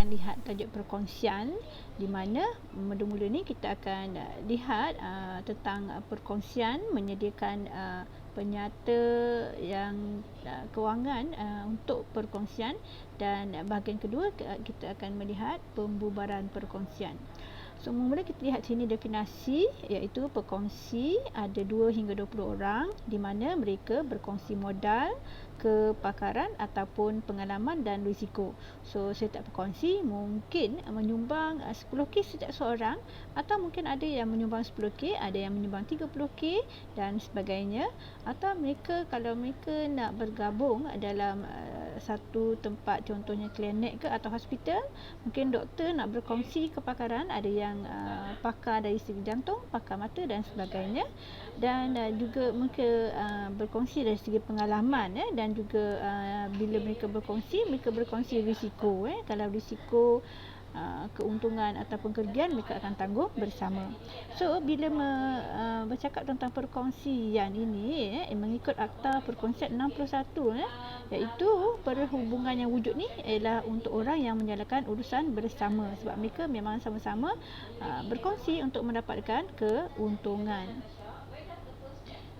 lihat tajuk perkongsian, di mana mula-mula ni kita akan lihat tentang perkongsian, menyediakan penyata yang kewangan untuk perkongsian, dan bahagian kedua kita akan melihat pembubaran perkongsian. So, mula kita lihat sini definisi, iaitu pekongsi ada 2 hingga 20 orang di mana mereka berkongsi modal, kepakaran ataupun pengalaman dan risiko. So, setiap pekongsi mungkin menyumbang 10k setiap seorang, atau mungkin ada yang menyumbang 10k, ada yang menyumbang 30k dan sebagainya. Atau kalau mereka nak bergabung dalam satu tempat, contohnya klinik ke atau hospital, mungkin doktor nak berkongsi kepakaran, ada yang pakar dari segi jantung, pakar mata dan sebagainya, dan juga mereka berkongsi dari segi pengalaman, dan juga bila mereka berkongsi risiko, kalau risiko keuntungan ataupun kerugian mereka akan tanggung bersama. So, bila bercakap tentang perkongsian ini, mengikut Akta Perkongsian 61, iaitu perhubungan yang wujud ni ialah untuk orang yang menjalankan urusan bersama, sebab mereka memang sama-sama berkongsi untuk mendapatkan keuntungan.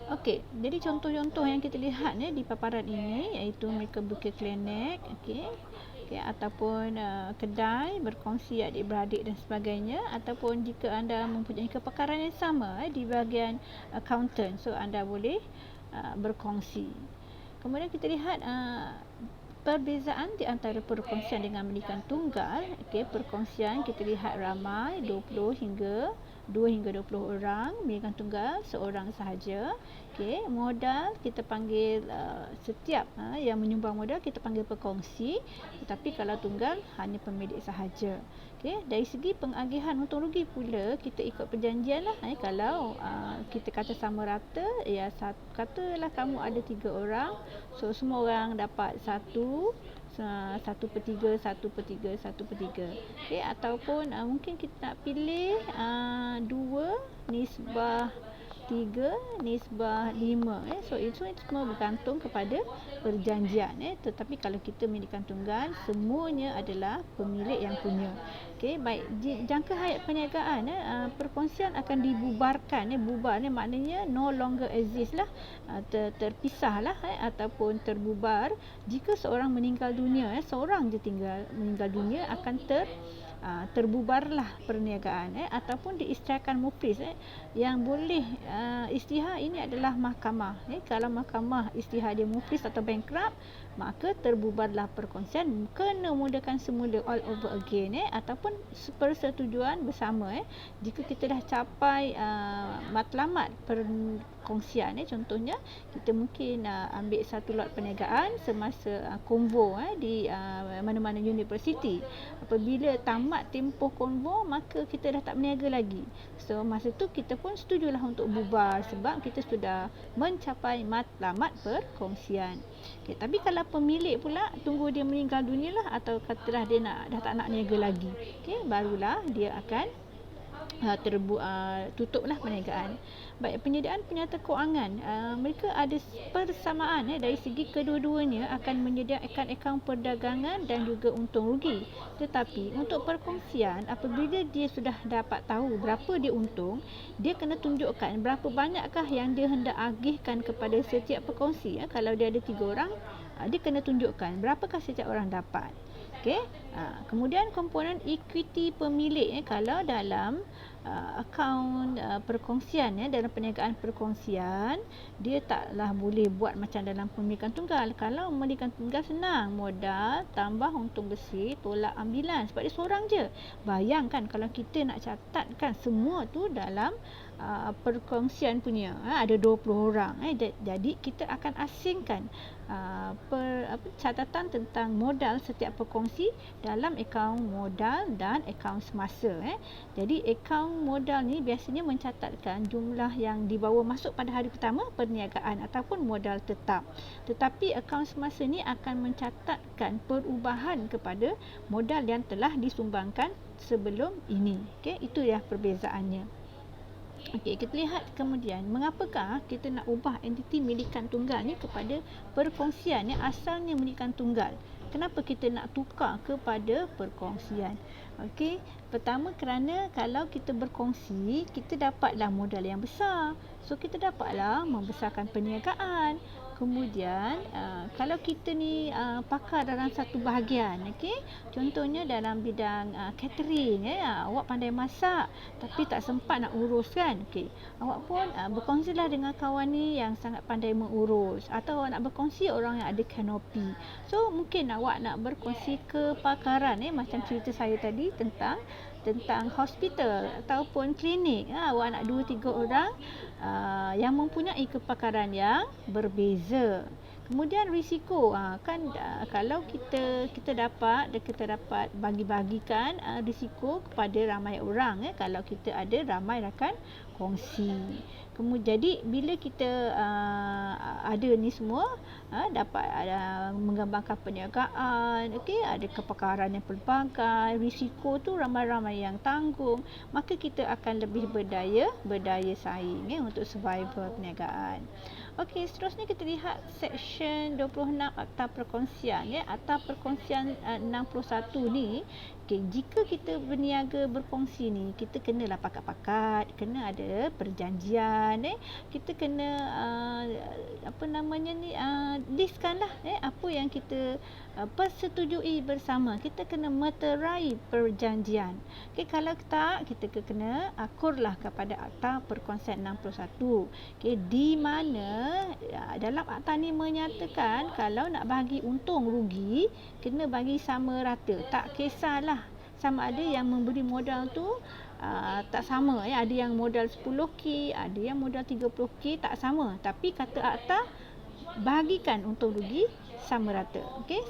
Okey, jadi contoh-contoh yang kita lihat di paparan ini, iaitu mereka buka klinik, ataupun kedai, berkongsi adik-beradik dan sebagainya, ataupun jika anda mempunyai kepakaran yang sama di bahagian accountant, so anda boleh berkongsi. Kemudian kita lihat perbezaan di antara perkongsian dengan melibatkan tunggal. Perkongsian kita lihat ramai, 2 hingga 20 orang, melibatkan tunggal seorang sahaja. Modal kita panggil setiap yang menyumbang modal kita panggil pekongsi, tetapi kalau tunggal hanya pemilik sahaja. Dari segi pengagihan untung rugi pula kita ikut perjanjian lah. Kalau kita kata sama rata, katalah kamu ada 3 orang, so semua orang dapat 1/3, 1/3. Ataupun mungkin kita nak pilih 2 nisbah 3 nisbah 5. So itu semua bergantung kepada perjanjian. Tetapi kalau kita milikkan tunggal, semuanya adalah pemilik yang punya. Baik, jangka hayat perniagaan, perkongsian akan dibubarkan. Bubar ni maknanya no longer exist lah, terpisah lah, ataupun terbubar jika seorang meninggal dunia. Seorang je meninggal dunia, akan terbubarlah perniagaan, ataupun diisytiharkan muflis. Yang boleh isytihar ini adalah mahkamah. Kalau mahkamah isytihar dia muflis atau bankrupt, maka terbubarlah perkongsian, kena mulakan semula all over again, ataupun persetujuan bersama. Jika kita dah capai matlamat perkongsian, contohnya kita mungkin ambil satu lot perniagaan semasa konvo di mana-mana universiti. Apabila tamat tempoh konvo, maka kita dah tak berniaga lagi. So masa tu kita pun setujulah untuk bubar, sebab kita sudah mencapai matlamat perkongsian. Tapi kalau pemilik pula tunggu dia meninggal dunia lah, atau katalah dia dah tak nak niaga lagi, barulah dia akan tutuplah perniagaan. Baik, penyediaan penyata kewangan, mereka ada persamaan dari segi kedua-duanya akan menyediakan akaun perdagangan dan juga untung rugi. Tetapi untuk perkongsian, apabila dia sudah dapat tahu berapa dia untung, dia kena tunjukkan berapa banyakkah yang dia hendak agihkan kepada setiap pekongsi. Kalau dia ada 3 orang, dia kena tunjukkan berapakah setiap orang dapat. Kemudian komponen equity pemilik, kalau dalam akaun perkongsian, dalam perniagaan perkongsian, dia taklah boleh buat macam dalam pemilikan tunggal. Kalau pemilikan tunggal senang, modal tambah untung bersih tolak ambilan, sebab dia seorang je. Bayangkan kalau kita nak catatkan semua tu dalam perkongsian punya, ada 20 orang, jadi kita akan asingkan catatan tentang modal setiap pekongsi dalam akaun modal dan akaun semasa. Jadi akaun modal ni biasanya mencatatkan jumlah yang dibawa masuk pada hari pertama perniagaan ataupun modal tetap. Tetapi akaun semasa ni akan mencatatkan perubahan kepada modal yang telah disumbangkan sebelum ini. Itu ya perbezaannya. Kita lihat kemudian mengapakah kita nak ubah entiti milikan tunggal ni kepada perkongsian yang asalnya milikan tunggal. Kenapa kita nak tukar kepada perkongsian? Okey, pertama kerana kalau kita berkongsi, kita dapatlah modal yang besar. So kita dapatlah membesarkan perniagaan. Kemudian kalau kita ni pakar dalam satu bahagian, okey, contohnya dalam bidang catering, awak pandai masak tapi tak sempat nak urus kan, okey, awak pun berkongsilah dengan kawan ni yang sangat pandai mengurus, atau awak nak berkongsi orang yang ada kanopi. So mungkin awak nak berkongsi kepakaran, macam cerita saya tadi tentang hospital ataupun klinik. Awak nak 2-3 orang yang mempunyai kepakaran yang berbeza. Kemudian risiko, kalau kita dapat bagi-bagikan risiko kepada ramai orang, kalau kita ada ramai rakan kongsi. Kemudian jadi bila kita ada ni semua, dapat mengembangkan perniagaan, okey, ada kepakaran yang pelbagai, risiko tu ramai-ramai yang tanggung, maka kita akan lebih berdaya saing untuk survival perniagaan. Okey, seterusnya kita lihat section 26 Akta Perkongsian. Akta Perkongsian 61 ni, okay, jika kita berniaga berkongsi ni, kita kenalah pakat-pakat, kena ada perjanjian, kita kena listkanlah apa yang kita persetujui bersama. Kita kena meterai perjanjian. Okay, kalau tak, kita kena akurlah kepada Akta Perkongsian 61. Okay, di mana dalam akta ni menyatakan kalau nak bagi untung rugi, kena bagi sama rata. Tak kisahlah sama ada yang memberi modal tu tak sama, ada yang modal 10k, ada yang modal 30k, tak sama. Tapi kata akta, bagikan untung rugi sama rata. Okey,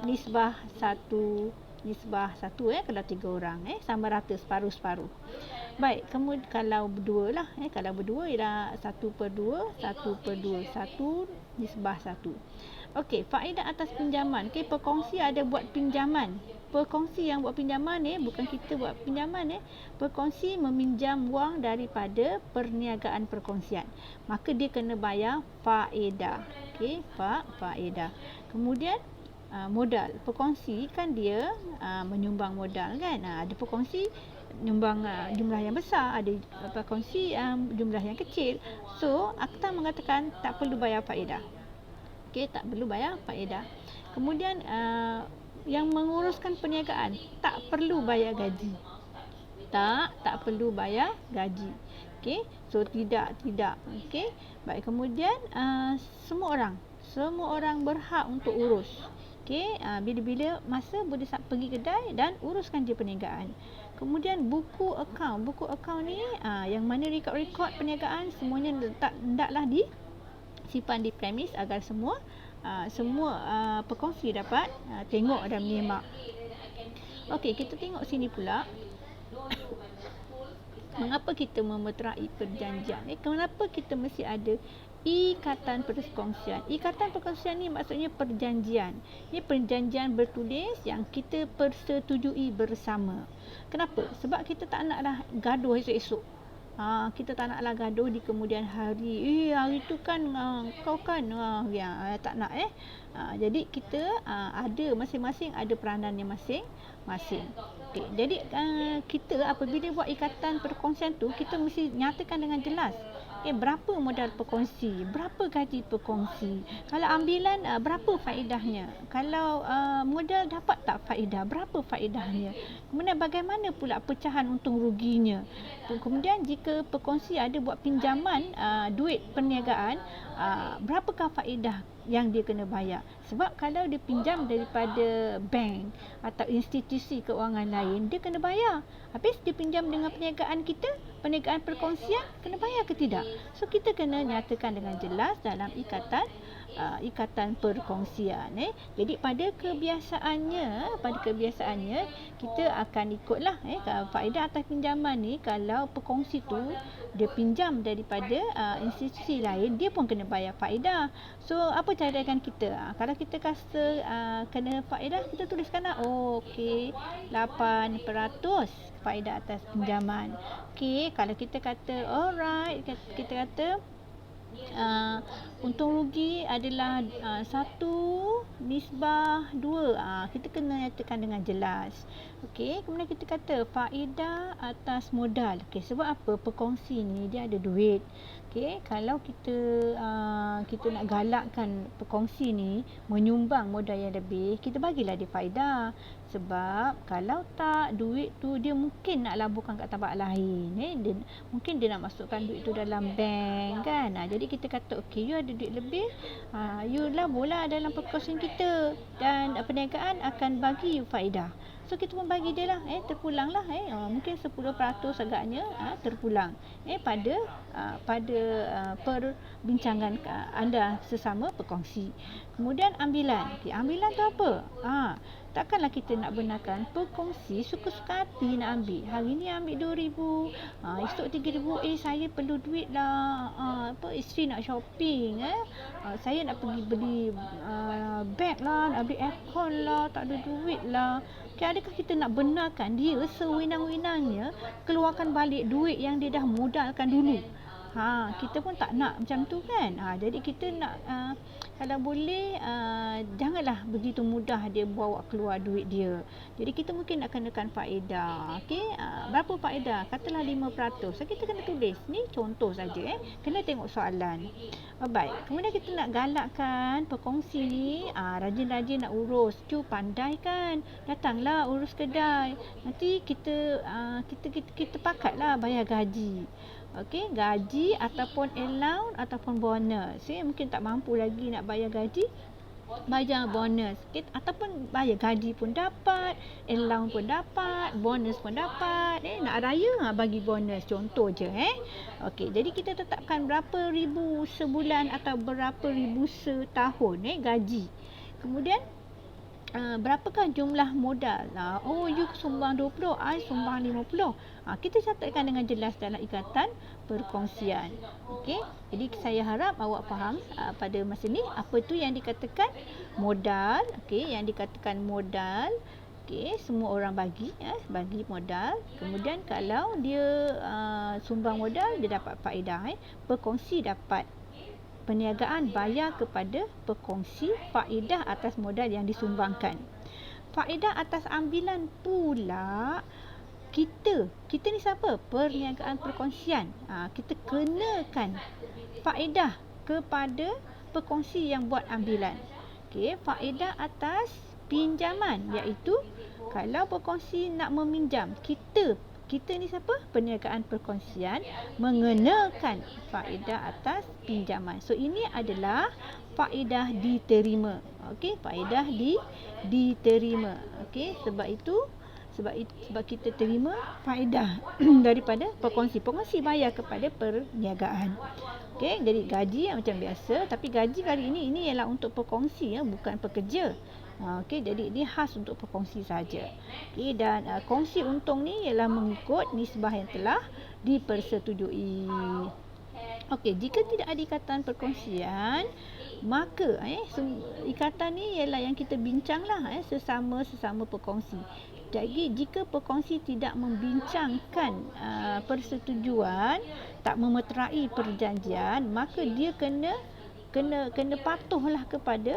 nisbah satu kalau 3 orang, sama rata, separuh-separuh. Baik, kemudian kalau berdua lah, kalau berdua ialah 1/2, 1/2, 1 nisbah 1. Okey, faedah atas pinjaman. Okey, perkongsi ada buat pinjaman. Perkongsi yang buat pinjaman bukan kita buat pinjaman, perkongsi meminjam wang daripada perniagaan perkongsian. Maka dia kena bayar faedah. Okey, faedah. Kemudian modal. Perkongsi kan dia menyumbang modal kan. Ada perkongsi nyumbang jumlah yang besar, ada perkongsi jumlah yang kecil. So, akta mengatakan tak perlu bayar faedah. Okey, tak perlu bayar faedah. Kemudian yang menguruskan perniagaan tak perlu bayar gaji. Tak perlu bayar gaji. Okey, so tidak. Okey. Baik, kemudian semua orang berhak untuk urus. Okey, bila-bila masa boleh pergi kedai dan uruskan je perniagaan. Kemudian buku akaun ni yang mana rekod perniagaan semuanya hendaklah disimpan di premis agar semua perkongsi dapat tengok dan menyemak. Okey, kita tengok sini pula. Mengapa kita memeterai perjanjian? Kenapa kita mesti ada ikatan perkongsian? Ikatan perkongsian ni maksudnya perjanjian. Ini perjanjian bertulis yang kita persetujui bersama. Kenapa? Sebab kita tak naklah gaduh esok-esok. Kita tak naklah gaduh di kemudian hari. Hari tu kan kau kan tak nak. Jadi kita ada masing-masing ada peranannya masing-masing. Okay. Jadi kita apabila buat ikatan perkongsian tu, kita mesti nyatakan dengan jelas. Berapa modal perkongsi, berapa gaji perkongsi, kalau ambilan berapa faedahnya, kalau modal dapat tak faedah, berapa faedahnya, kemudian bagaimana pula pecahan untung ruginya. Kemudian jika perkongsi ada buat pinjaman duit perniagaan, berapakah faedah yang dia kena bayar. Sebab kalau dia pinjam daripada bank atau institusi keuangan lain, dia kena bayar. Habis dia pinjam dengan perniagaan kita, perniagaan perkongsian, kena bayar ke tidak? So kita kena nyatakan dengan jelas dalam ikatan perkongsian. Jadi pada kebiasaannya kita akan ikutlah faedah atas pinjaman ni. Kalau perkongsi tu dia pinjam daripada institusi lain, dia pun kena bayar faedah. So apa cadangan kita? Kalau kita kata kena faedah, kita tuliskanlah okey 8% faedah atas pinjaman. Okey, kalau kita kata alright, kita kata untung rugi adalah 1/2. Kita kena nyatakan dengan jelas. Okey, kemudian kita kata faedah atas modal. Okey, sebab apa? Perkongsi ni dia ada duit. Okey, kalau kita nak galakkan perkongsi ni menyumbang modal yang lebih, kita bagilah dia faedah. Sebab kalau tak, duit tu dia mungkin nak laburkan kat tempat lain. Mungkin dia nak masukkan duit tu dalam bank kan. Jadi kita kata okey, you ada duit lebih, you laburlah dalam perkongsian kita dan perniagaan akan bagi you faedah. So kita pun bagi dia lah, terpulang lah, mungkin 10% agaknya terpulang pada perbincangan anda sesama perkongsi. Kemudian ambilan. Okay, ambilan tu apa? Takkanlah kita nak benarkan perkongsi suka-suka hati nak ambil. Hari ni ambil 2,000, esok 3,000, saya perlu duit lah, isteri nak shopping, saya nak pergi beli beg lah, nak beli aircon lah, tak ada duit lah. Okay, adakah kita nak benarkan dia sewenang-wenangnya keluarkan balik duit yang dia dah modalkan dulu? Kita pun tak nak macam tu kan. Jadi kita nak kalau boleh janganlah begitu mudah dia bawa keluar duit dia. Jadi kita mungkin nak kenakan faedah. Okey, berapa faedah? Katalah 5%. So kita kena tulis. Ni contoh saja Kena tengok soalan. Baik. Kemudian kita nak galakkan perkongsi ni rajin-rajin nak urus. Pandai kan. Datanglah urus kedai. Nanti kita pakatlah bayar gaji. Okey, gaji ataupun allowance ataupun bonus. Mungkin tak mampu lagi nak bayar gaji, bayar bonus. Okay, ataupun bayar gaji pun dapat, allowance pun dapat, bonus pun dapat. Nak raya bagi bonus, contoh je. Okey, jadi kita tetapkan berapa ribu sebulan atau berapa ribu setahun gaji. Kemudian berapakah jumlah modal? You sumbang 20, I sumbang 50. Kita catatkan dengan jelas dalam ikatan perkongsian. Okey, jadi saya harap awak faham pada masa ni apa tu yang dikatakan modal. Okey, yang dikatakan modal. Okey, semua orang bagi modal. Kemudian kalau dia sumbang modal, dia dapat faedah. Perkongsi dapat perniagaan bayar kepada perkongsi faedah atas modal yang disumbangkan. Faedah atas ambilan pula kita ni siapa? Perniagaan perkongsian. Kita kenakan faedah kepada perkongsi yang buat ambilan. Okey, faedah atas pinjaman, iaitu kalau perkongsi nak meminjam, kita ni siapa? Perniagaan perkongsian mengenakan faedah atas pinjaman. So ini adalah faedah diterima. Okey, faedah diterima. Okey, sebab kita terima faedah daripada perkongsi. Perkongsi bayar kepada perniagaan. Okey, jadi gaji macam biasa, tapi gaji kali ini ialah untuk perkongsi bukan pekerja. Okey, jadi ini khas untuk perkongsi saja. Okey, dan kongsi untung ni ialah mengikut nisbah yang telah dipersetujui. Okey, jika tidak ada ikatan perkongsian, maka ikatan ni ialah yang kita bincanglah sesama perkongsi. Jadi jika perkongsi tidak membincangkan persetujuan, tak memeterai perjanjian, maka dia kena patuhlah kepada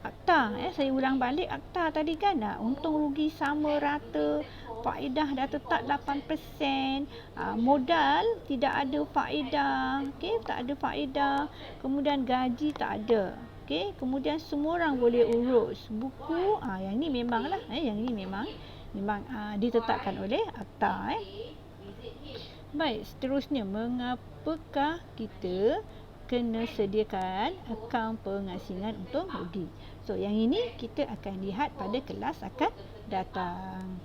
akta. Saya ulang balik akta tadi kan. Untung rugi sama rata, faedah dah tetap 8%, modal tidak ada faedah, tak ada faedah, kemudian gaji tak ada. Kemudian semua orang boleh urus buku. Yang ni memanglah, yang ini memang ditetapkan oleh akta. Baik, seterusnya, mengapakah kita kena sediakan akaun pengasingan untung rugi? So yang ini kita akan lihat pada kelas akan datang.